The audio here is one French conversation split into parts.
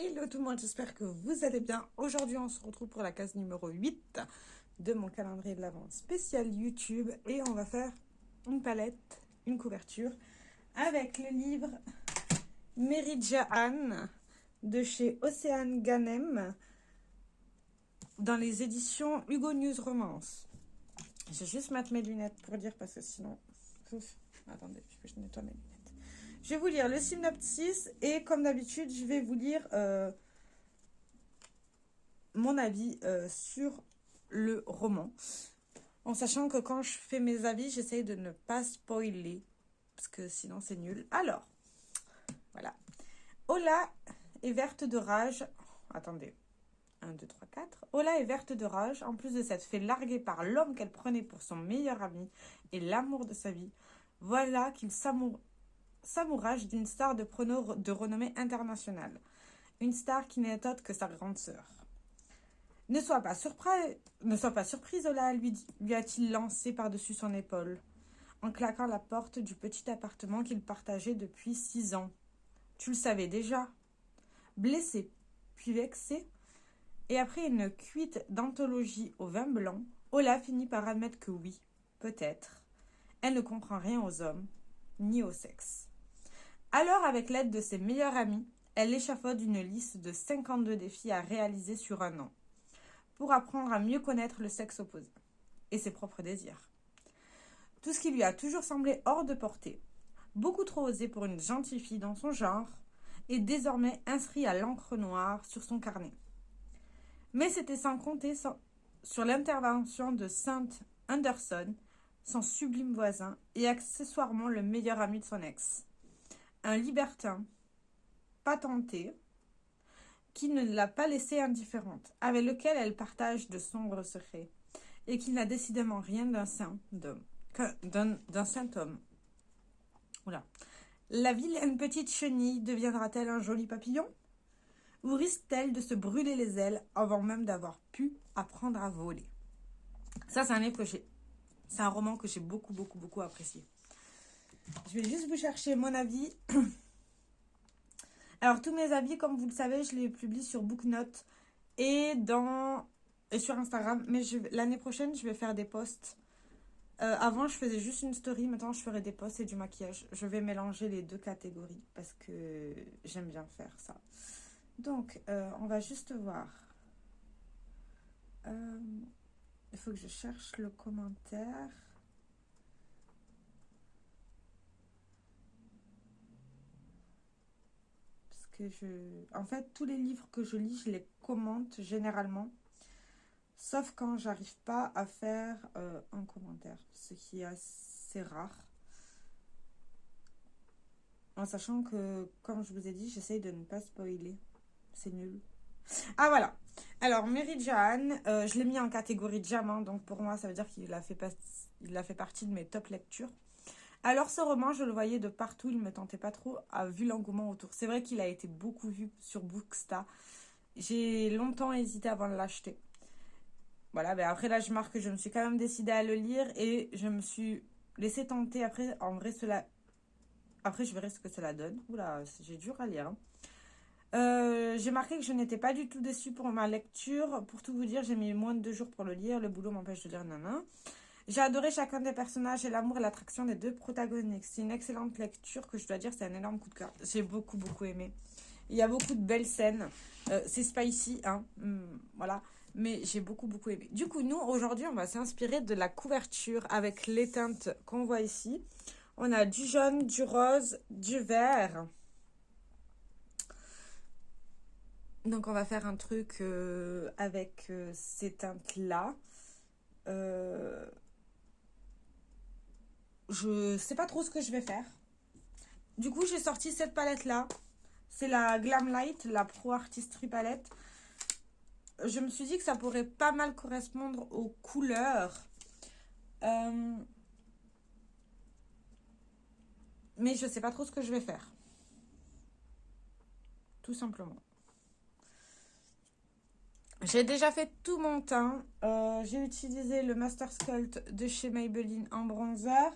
Hello tout le monde, j'espère que vous allez bien. Aujourd'hui, on se retrouve pour la case numéro 8 de mon calendrier de l'Avent spécial YouTube. Et on va faire une palette, une couverture avec le livre Meridian de chez Océane Ganem dans les éditions Hugo News Romance. Je vais juste mettre mes lunettes pour dire parce que sinon... Ouf. Attendez, je nettoie mes lunettes. Je vais vous lire le synopsis et comme d'habitude, je vais vous lire mon avis sur le roman. En sachant que quand je fais mes avis, j'essaye de ne pas spoiler parce que sinon c'est nul. Alors, voilà. Ola est verte de rage. Attendez. 1, 2, 3, 4. Ola est verte de rage. En plus de s'être fait larguer par l'homme qu'elle prenait pour son meilleur ami et l'amour de sa vie. Voilà qu'il s'amourage d'une star de renommée internationale. Une star qui n'est autre que sa grande sœur. Ne sois pas surprise, Ola, lui a-t-il lancé par-dessus son épaule, en claquant la porte du petit appartement qu'il partageait depuis 6 ans. Tu le savais déjà. Blessé, puis vexé, et après une cuite d'anthologie au vin blanc, Ola finit par admettre que oui, peut-être, elle ne comprend rien aux hommes, ni au sexe. Alors, avec l'aide de ses meilleurs amis, elle échafaude une liste de 52 défis à réaliser sur 1 an, pour apprendre à mieux connaître le sexe opposé et ses propres désirs. Tout ce qui lui a toujours semblé hors de portée, beaucoup trop osé pour une gentille fille dans son genre, est désormais inscrit à l'encre noire sur son carnet. Mais c'était sans compter sur l'intervention de Saint Anderson, son sublime voisin et accessoirement le meilleur ami de son ex. Un libertin, patenté, qui ne l'a pas laissée indifférente, avec lequel elle partage de sombres secrets, et qui n'a décidément rien d'un saint homme. Oula. La vilaine petite chenille deviendra-t-elle un joli papillon? Ou risque-t-elle de se brûler les ailes avant même d'avoir pu apprendre à voler? Ça, c'est un livre c'est un roman que j'ai beaucoup apprécié. Je vais juste vous chercher mon avis. Alors, tous mes avis, comme vous le savez, je les publie sur Booknote et sur Instagram. Mais l'année prochaine, je vais faire des posts. Avant, je faisais juste une story. Maintenant, je ferai des posts et du maquillage. Je vais mélanger les deux catégories parce que j'aime bien faire ça. Donc, on va juste voir. Il faut que je cherche le commentaire. En fait, tous les livres que je lis, je les commente généralement. Sauf quand j'arrive pas à faire un commentaire. Ce qui est assez rare. En sachant que, comme je vous ai dit, j'essaye de ne pas spoiler. C'est nul. Ah, voilà. Alors, Meridian, je l'ai mis en catégorie diamant. Donc, pour moi, ça veut dire qu'il a fait partie de mes top lectures. Alors, ce roman, je le voyais de partout. Il ne me tentait pas trop, vu l'engouement autour. C'est vrai qu'il a été beaucoup vu sur Booksta. J'ai longtemps hésité avant de l'acheter. Voilà, ben après, là, je marque que je me suis quand même décidée à le lire. Et je me suis laissée tenter. Après, en vrai, après, je verrai ce que cela donne. Oula, j'ai dur à lire. J'ai marqué que je n'étais pas du tout déçue pour ma lecture. Pour tout vous dire, j'ai mis moins de 2 jours pour le lire. Le boulot m'empêche de lire nanan. J'ai adoré chacun des personnages et l'amour et l'attraction des 2 protagonistes. C'est une excellente lecture que je dois dire, c'est un énorme coup de cœur. J'ai beaucoup aimé. Il y a beaucoup de belles scènes. C'est spicy, hein. Voilà. Mais j'ai beaucoup aimé. Du coup, nous, aujourd'hui, on va s'inspirer de la couverture avec les teintes qu'on voit ici. On a du jaune, du rose, du vert. Donc, on va faire un truc avec ces teintes-là. Je sais pas trop ce que je vais faire. Du coup, j'ai sorti cette palette-là. C'est la Glamlight, la Pro Artistry palette. Je me suis dit que ça pourrait pas mal correspondre aux couleurs. Mais je sais pas trop ce que je vais faire. Tout simplement. J'ai déjà fait tout mon teint. J'ai utilisé le Master Sculpt de chez Maybelline en bronzer.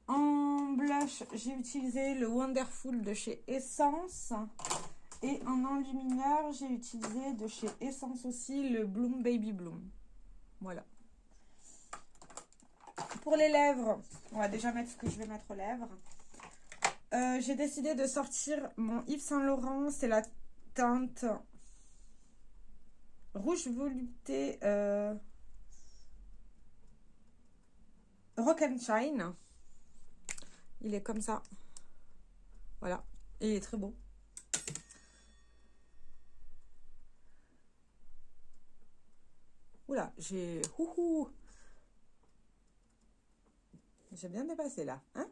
En blush, j'ai utilisé le Wonderful de chez Essence. Et en enlumineur, j'ai utilisé de chez Essence aussi le Bloom Baby Bloom. Voilà. Pour les lèvres, on va déjà mettre ce que je vais mettre aux lèvres. J'ai décidé de sortir mon Yves Saint Laurent. C'est la teinte rouge velouté Rock and Shine. Il est comme ça. Voilà. Et il est très beau. Oula, j'ai bien dépassé là. Hein?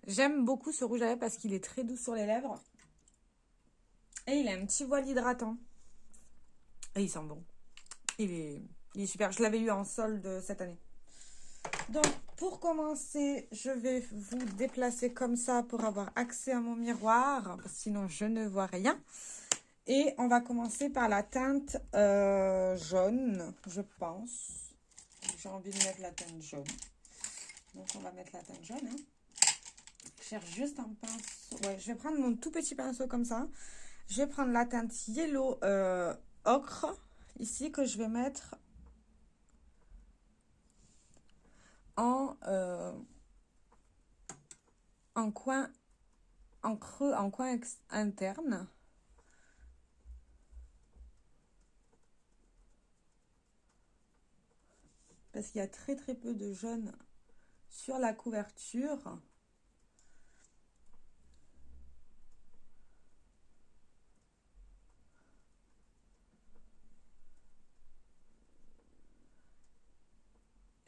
J'aime beaucoup ce rouge à lèvres parce qu'il est très doux sur les lèvres. Et il a un petit voile hydratant. Et il sent bon. Il est super. Je l'avais eu en solde cette année. Donc, pour commencer, je vais vous déplacer comme ça pour avoir accès à mon miroir. Parce que sinon, je ne vois rien. Et on va commencer par la teinte jaune, je pense. J'ai envie de mettre la teinte jaune. Donc, on va mettre la teinte jaune. Hein. Je cherche juste un pinceau. Ouais, je vais prendre mon tout petit pinceau comme ça. Je vais prendre la teinte Yellow Ocre, ici, que je vais mettre en coin, en creux, en coin interne. Parce qu'il y a très très peu de jaune sur la couverture.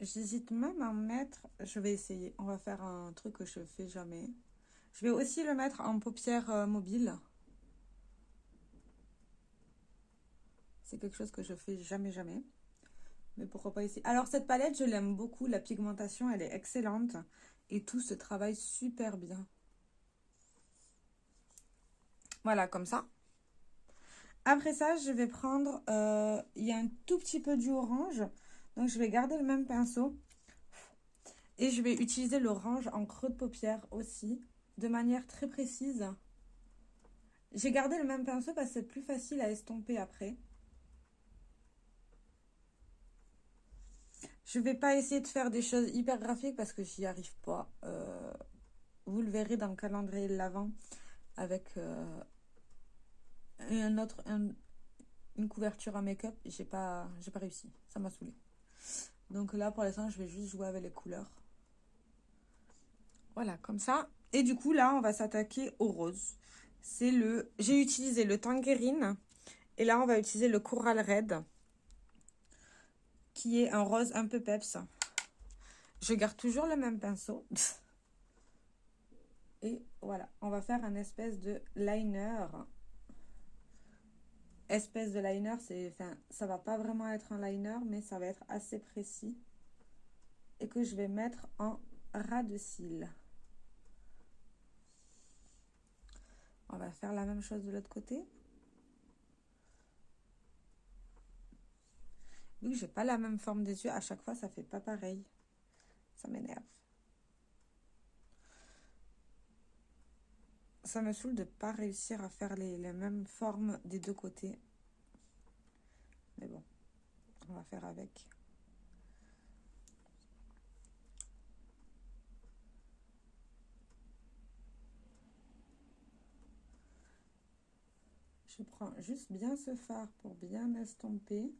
J'hésite même à mettre, je vais essayer, on va faire un truc que je fais jamais. Je vais aussi le mettre en paupières mobiles. C'est quelque chose que je fais jamais. Mais pourquoi pas essayer. Alors cette palette, je l'aime beaucoup, la pigmentation, elle est excellente. Et tout se travaille super bien. Voilà, comme ça. Après ça, je vais prendre, il y a un tout petit peu du orange. Donc je vais garder le même pinceau. Et je vais utiliser l'orange en creux de paupière aussi, de manière très précise. J'ai gardé le même pinceau parce que c'est plus facile à estomper après. Je vais pas essayer de faire des choses hyper graphiques parce que j'y arrive pas. Vous le verrez dans le calendrier de l'Avent avec une couverture à make-up. J'ai pas réussi. Ça m'a saoulé. Donc là, pour l'instant, je vais juste jouer avec les couleurs. Voilà, comme ça. Et du coup, là, on va s'attaquer au rose. J'ai utilisé le Tangerine. Et là, on va utiliser le Coral Red. Qui est un rose un peu peps. Je garde toujours le même pinceau. Et voilà, on va faire un espèce de liner. Espèce de liner, enfin, ça va pas vraiment être un liner, mais ça va être assez précis. Et que je vais mettre en ras de cils. On va faire la même chose de l'autre côté. Vu que j'ai pas la même forme des yeux, à chaque fois, ça fait pas pareil. Ça m'énerve. Ça me saoule de pas réussir à faire les mêmes formes des deux côtés. Mais bon, on va faire avec. Je prends juste bien ce fard pour bien estomper.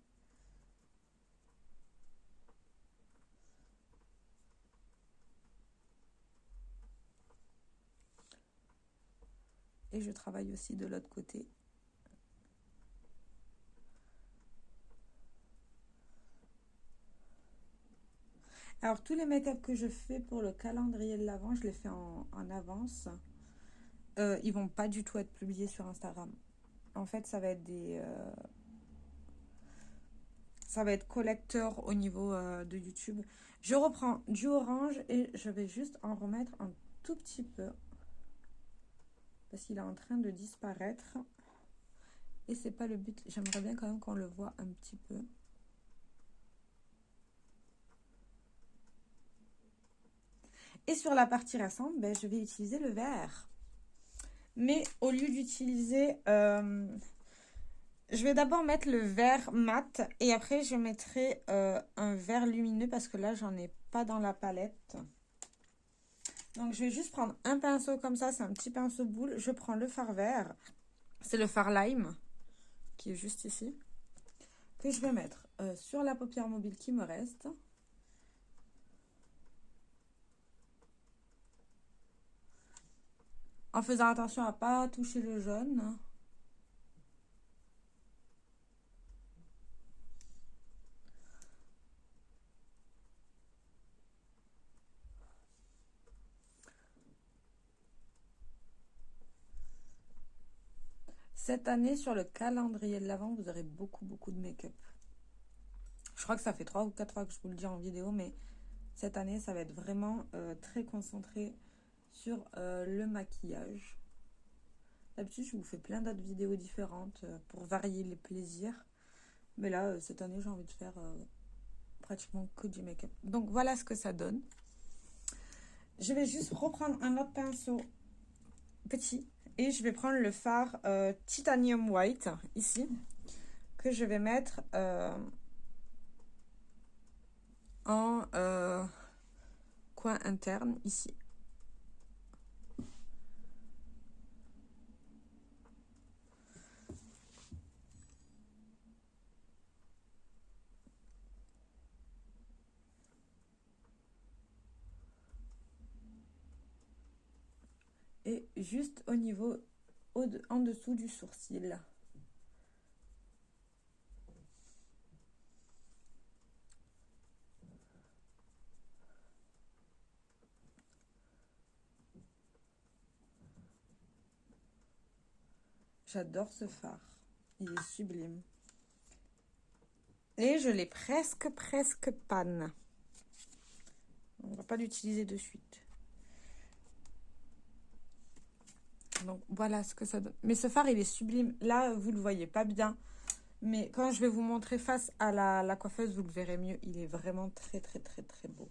Et je travaille aussi de l'autre côté. Alors, tous les make-up que je fais pour le calendrier de l'Avent, je les fais en avance. Ils vont pas du tout être publiés sur Instagram. En fait, ça va être ça va être collector au niveau de YouTube. Je reprends du orange et je vais juste en remettre un tout petit peu. Parce qu'il est en train de disparaître. Et c'est pas le but. J'aimerais bien quand même qu'on le voit un petit peu. Et sur la partie restante, ben, je vais utiliser le vert. Mais au lieu d'utiliser... je vais d'abord mettre le vert mat et après je mettrai un vert lumineux parce que là, j'en ai pas dans la palette. Donc, je vais juste prendre un pinceau comme ça, c'est un petit pinceau boule. Je prends le fard vert, c'est le fard lime qui est juste ici, que je vais mettre sur la paupière mobile qui me reste. En faisant attention à ne pas toucher le jaune. Cette année, sur le calendrier de l'Avent, vous aurez beaucoup de make-up. Je crois que ça fait 3 ou 4 fois que je vous le dis en vidéo, mais cette année, ça va être vraiment très concentré sur le maquillage. D'habitude, je vous fais plein d'autres vidéos différentes pour varier les plaisirs. Mais là, cette année, j'ai envie de faire pratiquement que du make-up. Donc, voilà ce que ça donne. Je vais juste reprendre un autre pinceau petit. Et je vais prendre le fard Titanium White, ici, que je vais mettre en coin interne, ici. Et juste au niveau, en dessous du sourcil. J'adore ce fard. Il est sublime. Et je l'ai presque panne. On va pas l'utiliser de suite. Donc voilà ce que ça donne. Mais ce fard, il est sublime. Là, vous le voyez pas bien. Mais quand je vais vous montrer face à la coiffeuse, vous le verrez mieux. Il est vraiment très beau.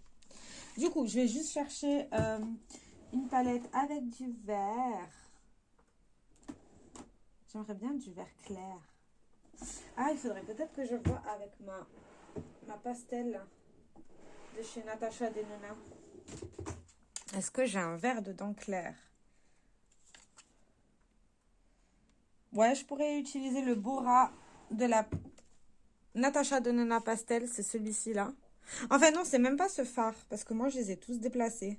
Du coup, je vais juste chercher une palette avec du vert. J'aimerais bien du vert clair. Ah, il faudrait peut-être que je vois avec ma pastel de chez Natasha Denona. Est-ce que j'ai un vert dedans clair? Ouais, je pourrais utiliser le Bora de la Natasha Denona Pastel. C'est celui-ci là. Enfin non, c'est même pas ce fard. Parce que moi, je les ai tous déplacés.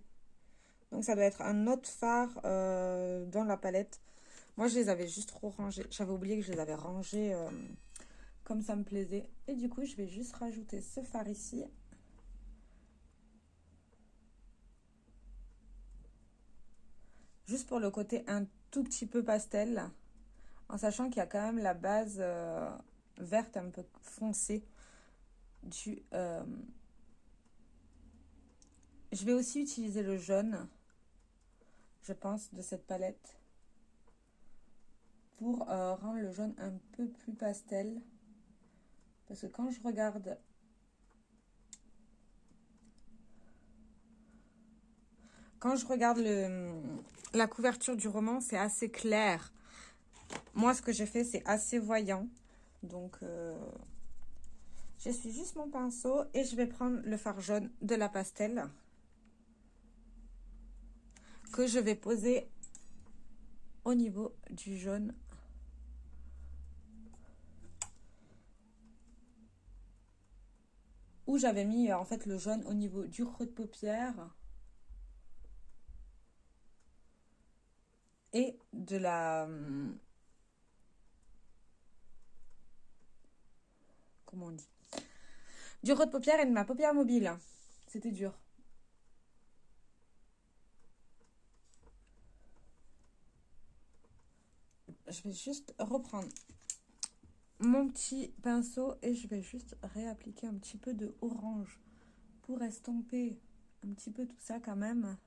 Donc ça doit être un autre fard dans la palette. Moi, je les avais juste trop rangés. J'avais oublié que je les avais rangés comme ça me plaisait. Et du coup, je vais juste rajouter ce fard ici. Juste pour le côté un tout petit peu pastel. En sachant qu'il y a quand même la base verte un peu foncée du... Je vais aussi utiliser le jaune, je pense, de cette palette. Pour rendre le jaune un peu plus pastel. Parce que quand je regarde... Quand je regarde la couverture du roman, c'est assez clair. Moi, ce que j'ai fait, c'est assez voyant. Donc, j'essuie juste mon pinceau et je vais prendre le fard jaune de la pastel. Que je vais poser au niveau du jaune. Où j'avais mis en fait le jaune au niveau du creux de paupière. Et de la... Comment on dit? Du creux de paupière et de ma paupière mobile. C'était dur. Je vais juste reprendre mon petit pinceau et je vais juste réappliquer un petit peu de orange pour estomper un petit peu tout ça quand même.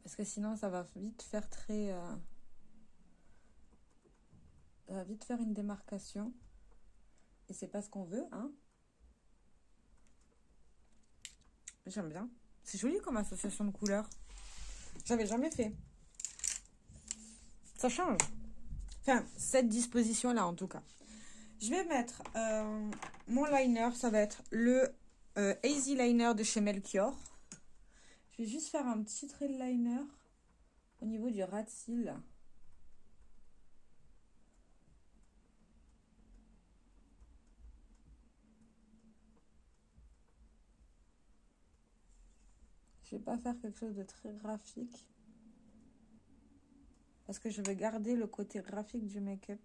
Parce que sinon ça va vite faire très... ça va vite faire une démarcation. Et c'est pas ce qu'on veut, hein. J'aime bien. C'est joli comme association de couleurs. J'avais jamais fait. Ça change. Enfin, cette disposition-là, en tout cas. Je vais mettre mon liner. Ça va être le Easy Liner de chez Melchior. Je vais juste faire un petit trait de liner au niveau du ras de cils. Je vais pas faire quelque chose de très graphique. Parce que je vais garder le côté graphique du make-up.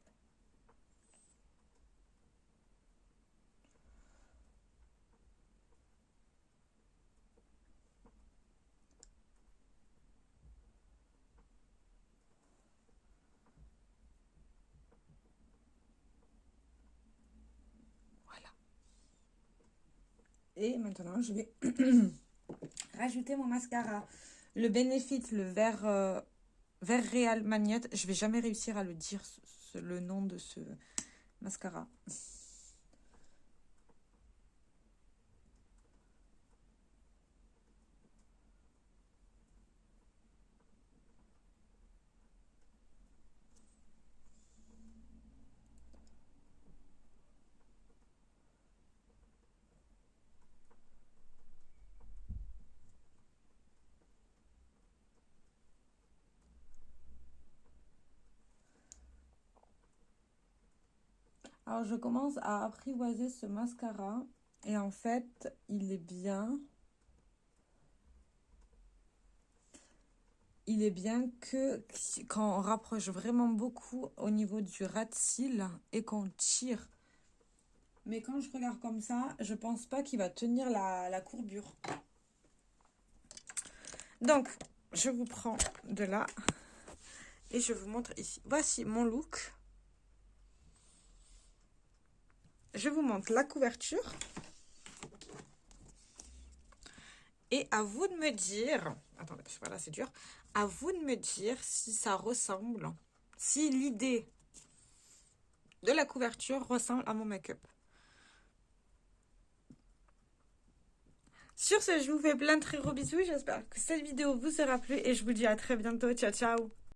Voilà. Et maintenant, je vais rajouter mon mascara. Le Benefit, le vert réal Magnette. Je vais jamais réussir à le dire, le nom de ce mascara. Alors, je commence à apprivoiser ce mascara. Et en fait, il est bien. Il est bien que quand on rapproche vraiment beaucoup au niveau du ras de cils et qu'on tire. Mais quand je regarde comme ça, je pense pas qu'il va tenir la courbure. Donc, je vous prends de là et je vous montre ici. Voici mon look. Je vous montre la couverture. Et à vous de me dire... Attendez, voilà, c'est dur. À vous de me dire si ça ressemble, si l'idée de la couverture ressemble à mon make-up. Sur ce, je vous fais plein de très gros bisous. J'espère que cette vidéo vous sera plu et je vous dis à très bientôt. Ciao, ciao!